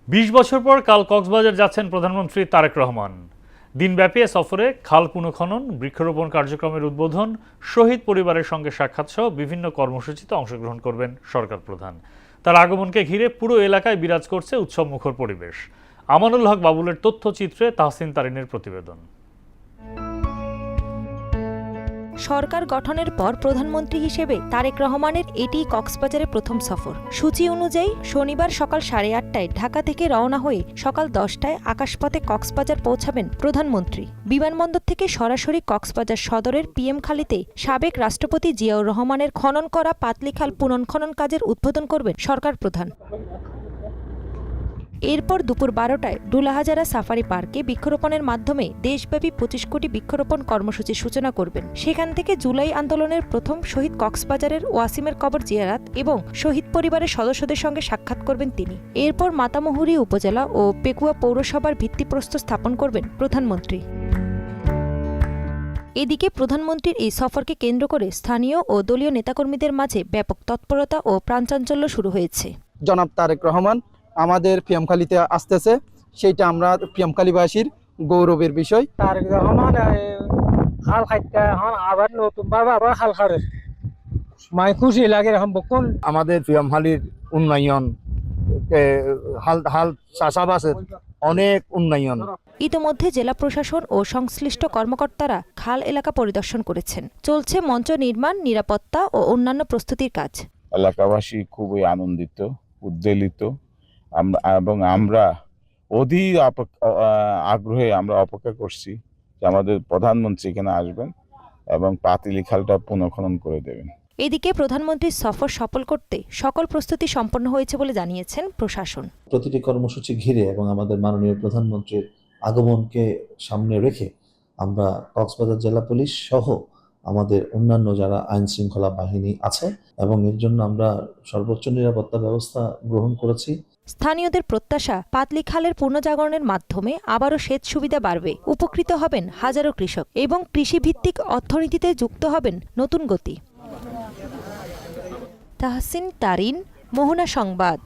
২০ বছর পর কাল কক্সবাজার যাচ্ছেন প্রধানমন্ত্রী তারেক রহমান। দিনব্যাপী এ সফরে খাল পুনঃখনন, বৃক্ষরোপণ কার্যক্রমের উদ্বোধন, শহীদ পরিবারের সঙ্গে সাক্ষাৎ সহ বিভিন্ন কর্মসূচিতে অংশগ্রহণ করবেন সরকার প্রধান। তার আগমনকে ঘিরে পুরো এলাকায় বিরাজ করছে উৎসবমুখর পরিবেশ। আমানুল হক বাবুলের তথ্যচিত্রে তাহসিন তারিনের প্রতিবেদন। সরকার গঠনের পর প্রধানমন্ত্রী হিসেবে তারেক রহমানের এটিই কক্সবাজারের প্রথম সফর। সূচি অনুযায়ী শনিবার সকাল 8:30টায় ঢাকা থেকে রওনা হয়ে সকাল 10টায় আকাশপথে কক্সবাজার পৌঁছাবেন প্রধানমন্ত্রী। বিমানবন্দর থেকে সরাসরি কক্সবাজার সদরের পিএম খালিতে সাবেক রাষ্ট্রপতি জিয়াউর রহমানের খনন করা পাতলিখাল পুনঃখনন কাজের উদ্বোধন করবেন সরকার প্রধান। এরপর দুপুর 12টায় ডুলাহাজারা সাফারি পার্কে বৃক্ষরোপণের মাধ্যমে দেশব্যাপী 25 কোটি বৃক্ষরোপণ কর্মসূচির সূচনা করবেন। সেখান থেকে জুলাই আন্দোলনের প্রথম শহীদ কক্সবাজারের ওয়াসিমের কবর জিয়ারাত এবং শহীদ পরিবারের সদস্যদের সঙ্গে সাক্ষাৎ করবেন তিনি। এরপর মাতামুহুরী উপজেলা ও পেকুয়া পৌরসভার ভিত্তিপ্রস্তর স্থাপন করবেন প্রধানমন্ত্রী। এদিকে প্রধানমন্ত্রীর এই সফরকে কেন্দ্র করে স্থানীয় ও দলীয় নেতাকর্মীদের মাঝে ব্যাপক তৎপরতা ও প্রাণচাঞ্চল্য শুরু হয়েছে। জনাব তারেক রহমান আমাদের পিএমখালীতে আসতেছে, সেইটা আমরা পিএমখালীবাসীর গৌরবের বিষয়। তারেক রহমান হাল খাইতে এখন আবার নতুন ভাবে আবার হাল খারে মাই খুশি লাগে এখন বকুন আমাদের পিএমখালীর উন্নয়ন হাল চাষাবাসের অনেক উন্নয়ন। ইতোমধ্যে জেলা প্রশাসন ও সংশ্লিষ্ট কর্মকর্তারা খাল এলাকা পরিদর্শন করেছেন। চলছে মঞ্চ নির্মাণ, নিরাপত্তা ও অন্যান্য প্রস্তুতির কাজ। এলাকাবাসী খুবই আনন্দিত, উদ্বেলিত এবং আমরা অধীর আগ্রহে আমরা অপেক্ষা করছি যে আমাদের প্রধানমন্ত্রী এখানে আসবেন এবং পাতিলি খালটা পুনঃখনন করে দেবেন। এদিকে প্রধানমন্ত্রীর সফর সফল করতে সকল প্রস্তুতি সম্পন্ন হয়েছে বলে জানিয়েছেন প্রশাসন। প্রতিটি কর্মসূচি ঘিরে এবং আমাদের মাননীয় প্রধানমন্ত্রীর আগমনকে সামনে রেখে আমরা কক্সবাজার জেলা পুলিশ সহ আমাদের অন্যান্য যারা আইন শৃঙ্খলা বাহিনী আছে এবং এর জন্য আমরা সর্বোচ্চ নিরাপত্তা ব্যবস্থা গ্রহণ করেছি। স্থানীয়দের প্রত্যাশা, পাতলি খালের পুনর্জাগরণের মাধ্যমে আবারও সেচ সুবিধা বাড়বে, উপকৃত হবেন হাজারো কৃষক এবং কৃষিভিত্তিক অর্থনীতিতে যুক্ত হবেন নতুন গতি। তাহসিন তারিন, মোহনা সংবাদ।